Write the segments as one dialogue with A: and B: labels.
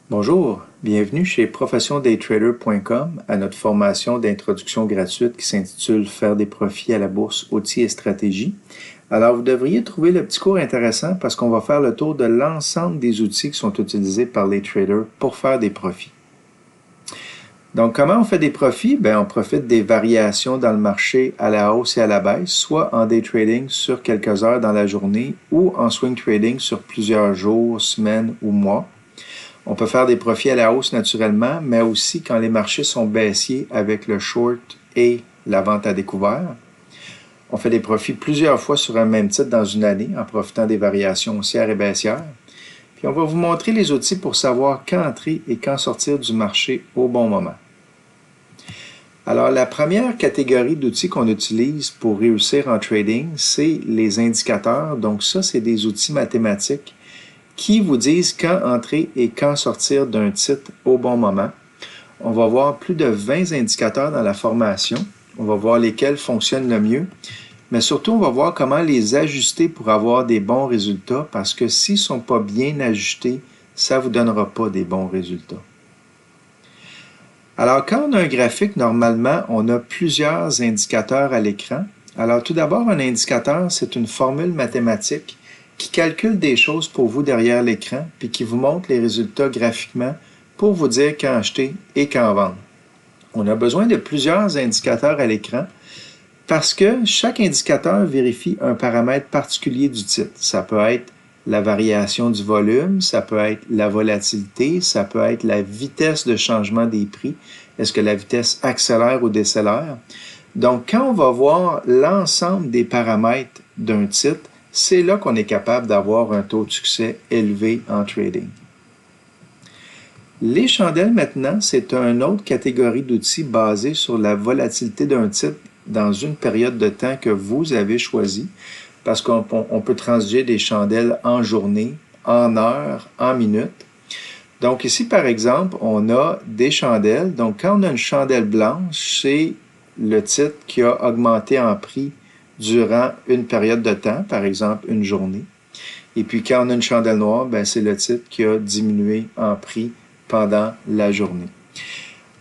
A: Bonjour, bienvenue chez professiondaytrader.com à notre formation d'introduction gratuite qui s'intitule Faire des profits à la bourse, outils et stratégies. Alors, vous devriez trouver le petit cours intéressant parce qu'on va faire le tour de l'ensemble des outils qui sont utilisés par les traders pour faire des profits. Donc, comment on fait des profits? On profite des variations dans le marché à la hausse et à la baisse, soit en day trading sur quelques heures dans la journée ou en swing trading sur plusieurs jours, semaines ou mois. On peut faire des profits à la hausse naturellement, mais aussi quand les marchés sont baissiers avec le short et la vente à découvert. On fait des profits plusieurs fois sur un même titre dans une année en profitant des variations haussières et baissières. Puis on va vous montrer les outils pour savoir quand entrer et quand sortir du marché au bon moment. Alors, la première catégorie d'outils qu'on utilise pour réussir en trading, c'est les indicateurs. Donc ça, c'est des outils mathématiques qui vous disent quand entrer et quand sortir d'un titre au bon moment. On va voir plus de 20 indicateurs dans la formation. On va voir lesquels fonctionnent le mieux, mais surtout, on va voir comment les ajuster pour avoir des bons résultats parce que s'ils ne sont pas bien ajustés, ça ne vous donnera pas des bons résultats. Alors, quand on a un graphique, normalement, on a plusieurs indicateurs à l'écran. Alors, tout d'abord, un indicateur, c'est une formule mathématique qui calcule des choses pour vous derrière l'écran, puis qui vous montre les résultats graphiquement pour vous dire quand acheter et quand vendre. On a besoin de plusieurs indicateurs à l'écran parce que chaque indicateur vérifie un paramètre particulier du titre. Ça peut être la variation du volume, ça peut être la volatilité, ça peut être la vitesse de changement des prix. Est-ce que la vitesse accélère ou décélère? Donc, quand on va voir l'ensemble des paramètres d'un titre, c'est là qu'on est capable d'avoir un taux de succès élevé en trading. Les chandelles, maintenant, c'est une autre catégorie d'outils basés sur la volatilité d'un titre dans une période de temps que vous avez choisie, parce qu'on peut transiger des chandelles en journée, en heure, en minutes. Donc ici, par exemple, on a des chandelles. Donc quand on a une chandelle blanche, c'est le titre qui a augmenté en prix durant une période de temps, par exemple une journée. Et puis quand on a une chandelle noire, c'est le titre qui a diminué en prix pendant la journée.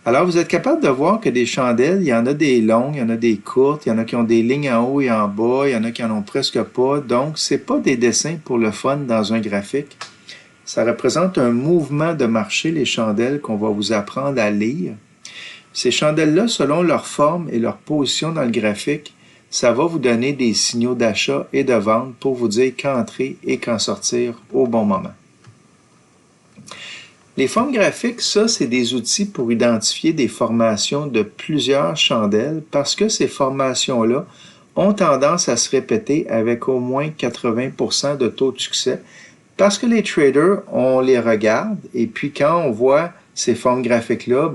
A: Alors vous êtes capable de voir que des chandelles, il y en a des longues, il y en a des courtes, il y en a qui ont des lignes en haut et en bas, il y en a qui en ont presque pas. Donc c'est pas des dessins pour le fun dans un graphique. Ça représente un mouvement de marché, les chandelles, qu'on va vous apprendre à lire. Ces chandelles-là, selon leur forme et leur position dans le graphique, ça va vous donner des signaux d'achat et de vente pour vous dire quand entrer et quand sortir au bon moment. Les formes graphiques, ça, c'est des outils pour identifier des formations de plusieurs chandelles parce que ces formations-là ont tendance à se répéter avec au moins 80% de taux de succès parce que les traders, on les regarde et puis quand on voit ces formes graphiques-là,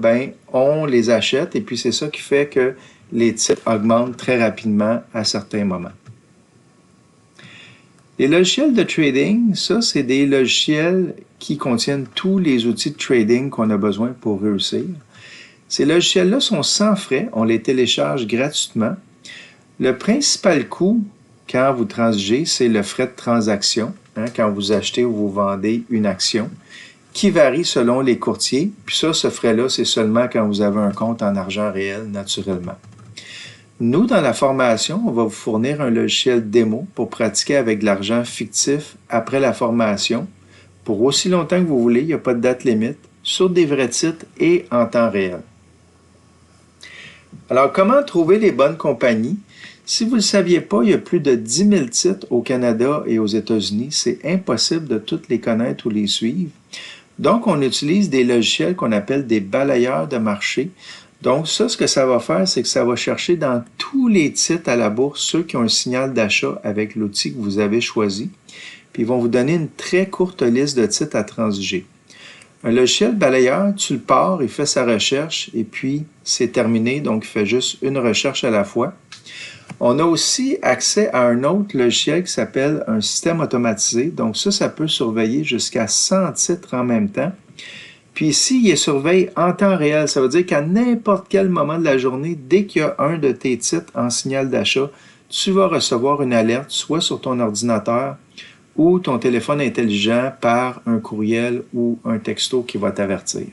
A: on les achète et puis c'est ça qui fait que les titres augmentent très rapidement à certains moments. Les logiciels de trading, ça, c'est des logiciels qui contiennent tous les outils de trading qu'on a besoin pour réussir. Ces logiciels-là sont sans frais, on les télécharge gratuitement. Le principal coût, quand vous transigez, c'est le frais de transaction, quand vous achetez ou vous vendez une action, qui varie selon les courtiers. Puis ça, ce frais-là, c'est seulement quand vous avez un compte en argent réel, naturellement. Nous, dans la formation, on va vous fournir un logiciel démo pour pratiquer avec de l'argent fictif après la formation, pour aussi longtemps que vous voulez, il n'y a pas de date limite, sur des vrais titres et en temps réel. Alors, comment trouver les bonnes compagnies? Si vous ne le saviez pas, il y a plus de 10 000 titres au Canada et aux États-Unis. C'est impossible de toutes les connaître ou les suivre. Donc, on utilise des logiciels qu'on appelle des balayeurs de marché. Donc, ça, ce que ça va faire, c'est que ça va chercher dans tous les titres à la bourse, ceux qui ont un signal d'achat avec l'outil que vous avez choisi, puis ils vont vous donner une très courte liste de titres à transiger. Un logiciel balayeur, tu le pars, il fait sa recherche, et puis c'est terminé, donc il fait juste une recherche à la fois. On a aussi accès à un autre logiciel qui s'appelle un système automatisé, donc ça peut surveiller jusqu'à 100 titres en même temps. Puis ici, il surveille en temps réel. Ça veut dire qu'à n'importe quel moment de la journée, dès qu'il y a un de tes titres en signal d'achat, tu vas recevoir une alerte, soit sur ton ordinateur ou ton téléphone intelligent par un courriel ou un texto qui va t'avertir.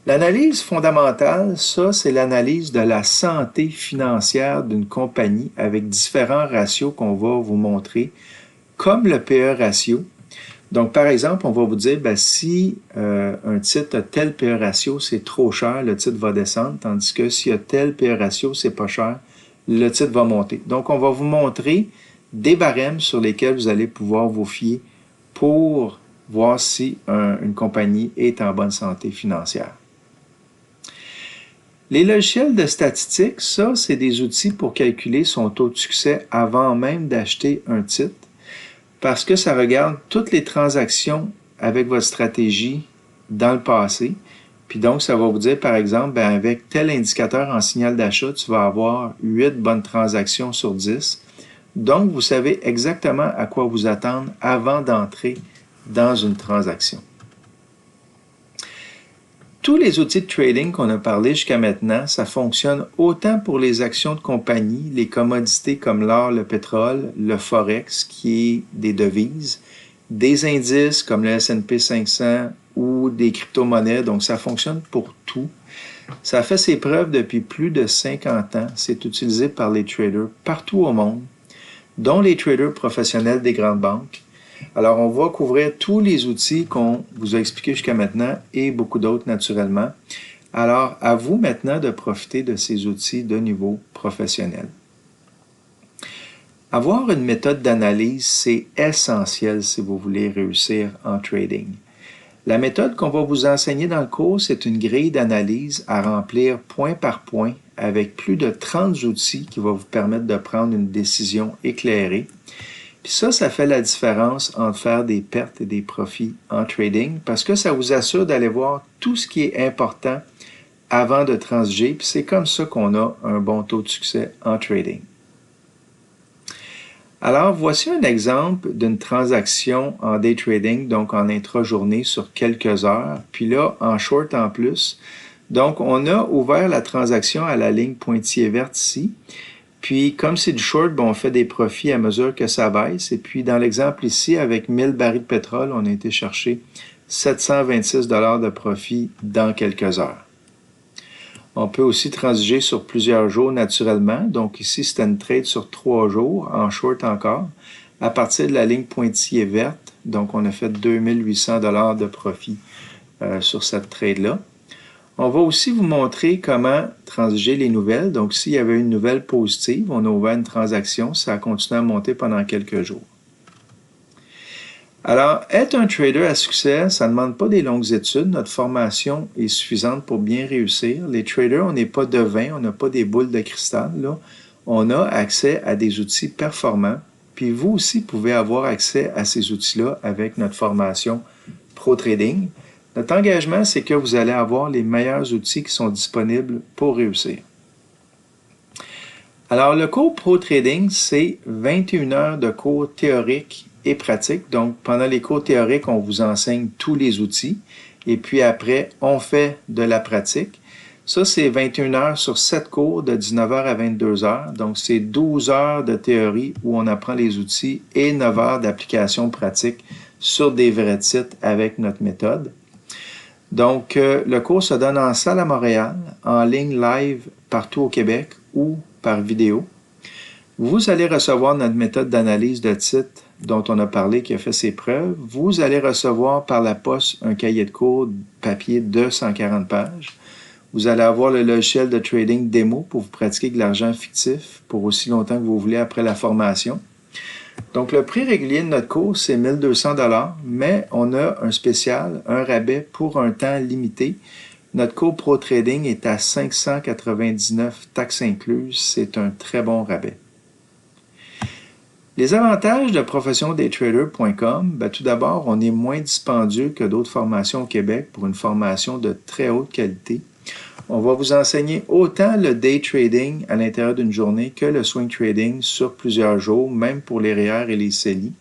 A: L'analyse fondamentale, ça, c'est l'analyse de la santé financière d'une compagnie avec différents ratios qu'on va vous montrer, comme le PE ratio. Donc, par exemple, on va vous dire, si un titre a tel PE ratio, c'est trop cher, le titre va descendre, tandis que s'il y a tel PE ratio, c'est pas cher, le titre va monter. Donc, on va vous montrer des barèmes sur lesquels vous allez pouvoir vous fier pour voir si une compagnie est en bonne santé financière. Les logiciels de statistiques, ça, c'est des outils pour calculer son taux de succès avant même d'acheter un titre, parce que ça regarde toutes les transactions avec votre stratégie dans le passé. Puis donc, ça va vous dire, par exemple, avec tel indicateur en signal d'achat, tu vas avoir 8 bonnes transactions sur 10. Donc, vous savez exactement à quoi vous attendre avant d'entrer dans une transaction. Tous les outils de trading qu'on a parlé jusqu'à maintenant, ça fonctionne autant pour les actions de compagnie, les commodités comme l'or, le pétrole, le forex qui est des devises, des indices comme le S&P 500 ou des crypto-monnaies, donc ça fonctionne pour tout. Ça a fait ses preuves depuis plus de 50 ans. C'est utilisé par les traders partout au monde, dont les traders professionnels des grandes banques. Alors, on va couvrir tous les outils qu'on vous a expliqués jusqu'à maintenant et beaucoup d'autres naturellement. Alors, à vous maintenant de profiter de ces outils de niveau professionnel. Avoir une méthode d'analyse, c'est essentiel si vous voulez réussir en trading. La méthode qu'on va vous enseigner dans le cours, c'est une grille d'analyse à remplir point par point avec plus de 30 outils qui vont vous permettre de prendre une décision éclairée. Puis ça fait la différence entre faire des pertes et des profits en trading parce que ça vous assure d'aller voir tout ce qui est important avant de transiger. Puis c'est comme ça qu'on a un bon taux de succès en trading. Alors, voici un exemple d'une transaction en day trading, donc en intra-journée sur quelques heures. Puis là, en short en plus. Donc, on a ouvert la transaction à la ligne pointillée verte ici. Puis, comme c'est du short, on fait des profits à mesure que ça baisse. Et puis, dans l'exemple ici, avec 1000 barils de pétrole, on a été chercher 726 $ de profit dans quelques heures. On peut aussi transiger sur plusieurs jours naturellement. Donc ici, c'est une trade sur 3 jours, en short encore, à partir de la ligne pointillée verte. Donc, on a fait 2800 $ de profit sur cette trade-là. On va aussi vous montrer comment transiger les nouvelles. Donc, s'il y avait une nouvelle positive, on a ouvert une transaction, ça a continué à monter pendant quelques jours. Alors, être un trader à succès, ça ne demande pas des longues études. Notre formation est suffisante pour bien réussir. Les traders, on n'est pas devins, on n'a pas des boules de cristal, là. On a accès à des outils performants. Puis vous aussi pouvez avoir accès à ces outils-là avec notre formation Pro Trading. Notre engagement, c'est que vous allez avoir les meilleurs outils qui sont disponibles pour réussir. Alors, le cours Pro Trading, c'est 21 heures de cours théoriques et pratiques. Donc, pendant les cours théoriques, on vous enseigne tous les outils. Et puis après, on fait de la pratique. Ça, c'est 21 heures sur 7 cours de 19 h à 22 h. Donc, c'est 12 heures de théorie où on apprend les outils et 9 heures d'application pratique sur des vrais titres avec notre méthode. Donc, le cours se donne en salle à Montréal, en ligne live partout au Québec ou par vidéo. Vous allez recevoir notre méthode d'analyse de titres dont on a parlé, qui a fait ses preuves. Vous allez recevoir par la poste un cahier de cours papier de 140 pages. Vous allez avoir le logiciel de trading démo pour vous pratiquer de l'argent fictif pour aussi longtemps que vous voulez après la formation. Donc, le prix régulier de notre cours, c'est 1200 $, mais on a un spécial, un rabais pour un temps limité. Notre cours Pro Trading est à 599 taxes incluses. C'est un très bon rabais. Les avantages de professiondaytrader.com, tout d'abord, on est moins dispendieux que d'autres formations au Québec pour une formation de très haute qualité. On va vous enseigner autant le day trading à l'intérieur d'une journée que le swing trading sur plusieurs jours, même pour les REER et les CELI.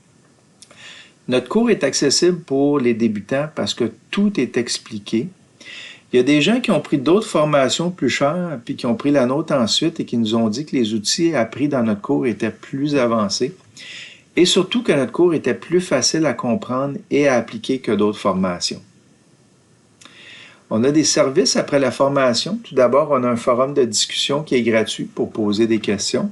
A: Notre cours est accessible pour les débutants parce que tout est expliqué. Il y a des gens qui ont pris d'autres formations plus chères puis qui ont pris la nôtre ensuite et qui nous ont dit que les outils appris dans notre cours étaient plus avancés. et surtout que notre cours était plus facile à comprendre et à appliquer que d'autres formations. On a des services après la formation. Tout d'abord, on a un forum de discussion qui est gratuit pour poser des questions.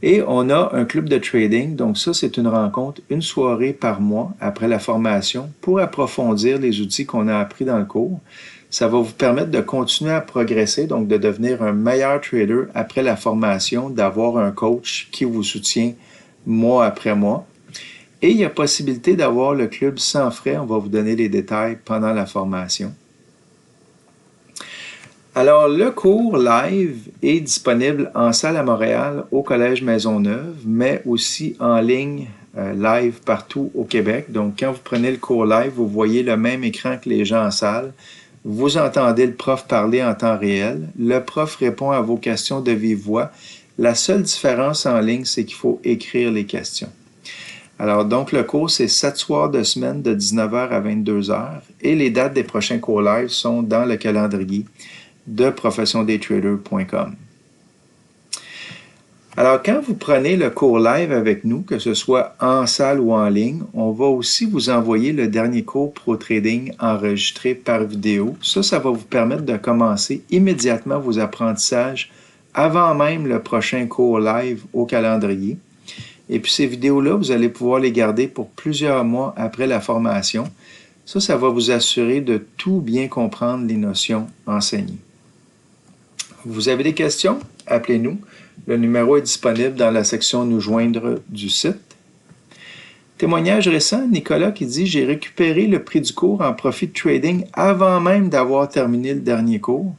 A: Et on a un club de trading. Donc ça, c'est une rencontre, une soirée par mois après la formation pour approfondir les outils qu'on a appris dans le cours. Ça va vous permettre de continuer à progresser, donc de devenir un meilleur trader après la formation, d'avoir un coach qui vous soutient mois après mois. Et il y a possibilité d'avoir le club sans frais. On va vous donner les détails pendant la formation. Alors, le cours live est disponible en salle à Montréal, au Collège Maisonneuve, mais aussi en ligne live partout au Québec. Donc, quand vous prenez le cours live, vous voyez le même écran que les gens en salle. Vous entendez le prof parler en temps réel. Le prof répond à vos questions de vive voix. La seule différence en ligne, c'est qu'il faut écrire les questions. Alors, donc, le cours, c'est 7 soirs de semaine de 19h à 22h et les dates des prochains cours live sont dans le calendrier de professiondaytrader.com. Alors, quand vous prenez le cours live avec nous, que ce soit en salle ou en ligne, on va aussi vous envoyer le dernier cours Pro Trading enregistré par vidéo. Ça va vous permettre de commencer immédiatement vos apprentissages avant même le prochain cours live au calendrier. Et puis, ces vidéos-là, vous allez pouvoir les garder pour plusieurs mois après la formation. Ça va vous assurer de tout bien comprendre les notions enseignées. Vous avez des questions? Appelez-nous. Le numéro est disponible dans la section « Nous joindre » du site. Témoignage récent, Nicolas qui dit « J'ai récupéré le prix du cours en profit de trading avant même d'avoir terminé le dernier cours. »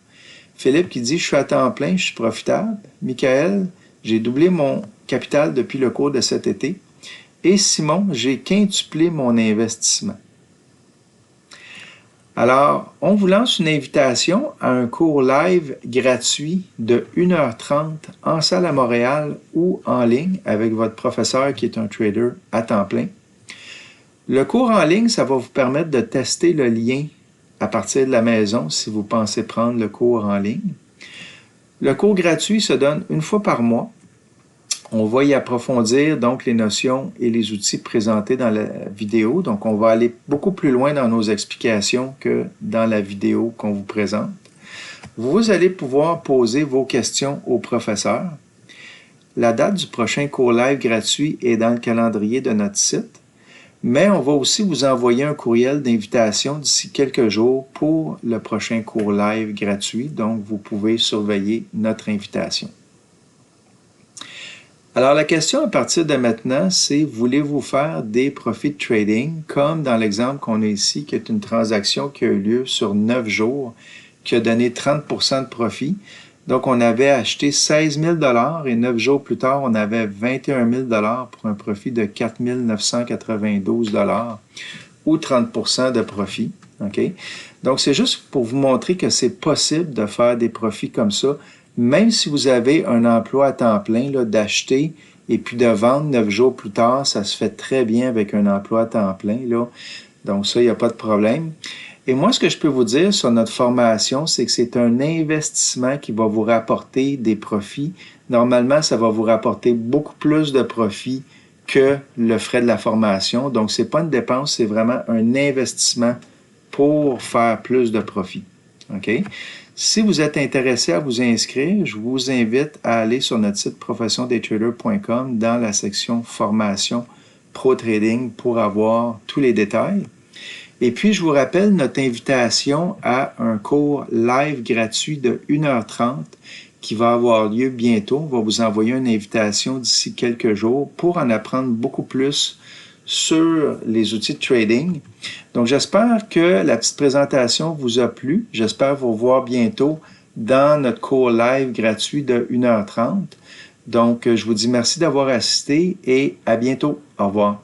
A: Philippe qui dit « Je suis à temps plein, je suis profitable. » Michael, « J'ai doublé mon capital depuis le cours de cet été. » Et Simon, « J'ai quintuplé mon investissement. » Alors, on vous lance une invitation à un cours live gratuit de 1h30 en salle à Montréal ou en ligne avec votre professeur qui est un trader à temps plein. Le cours en ligne, ça va vous permettre de tester le lien à partir de la maison si vous pensez prendre le cours en ligne. Le cours gratuit se donne une fois par mois. On va y approfondir donc les notions et les outils présentés dans la vidéo. Donc, on va aller beaucoup plus loin dans nos explications que dans la vidéo qu'on vous présente. Vous allez pouvoir poser vos questions au professeur. La date du prochain cours live gratuit est dans le calendrier de notre site, mais on va aussi vous envoyer un courriel d'invitation d'ici quelques jours pour le prochain cours live gratuit. Donc, vous pouvez surveiller notre invitation. Alors, la question à partir de maintenant, c'est voulez-vous faire des profits de trading, comme dans l'exemple qu'on a ici, qui est une transaction qui a eu lieu sur 9 jours, qui a donné 30% de profit. Donc, on avait acheté 16 000 $ et 9 jours plus tard, on avait 21 000 $ pour un profit de 4 992 $ ou 30% de profit. Okay? Donc, c'est juste pour vous montrer que c'est possible de faire des profits comme ça, même si vous avez un emploi à temps plein, d'acheter et puis de vendre 9 jours plus tard, ça se fait très bien avec un emploi à temps plein. Là. Donc ça, il n'y a pas de problème. Et moi, ce que je peux vous dire sur notre formation, c'est que c'est un investissement qui va vous rapporter des profits. Normalement, ça va vous rapporter beaucoup plus de profits que le frais de la formation. Donc, ce n'est pas une dépense, c'est vraiment un investissement pour faire plus de profits. OK? Si vous êtes intéressé à vous inscrire, je vous invite à aller sur notre site professiondaytrader.com dans la section formation Pro Trading pour avoir tous les détails. Et puis, je vous rappelle notre invitation à un cours live gratuit de 1h30 qui va avoir lieu bientôt. On va vous envoyer une invitation d'ici quelques jours pour en apprendre beaucoup plus sur les outils de trading. Donc, j'espère que la petite présentation vous a plu. J'espère vous revoir bientôt dans notre cours live gratuit de 1h30. Donc, je vous dis merci d'avoir assisté et à bientôt. Au revoir.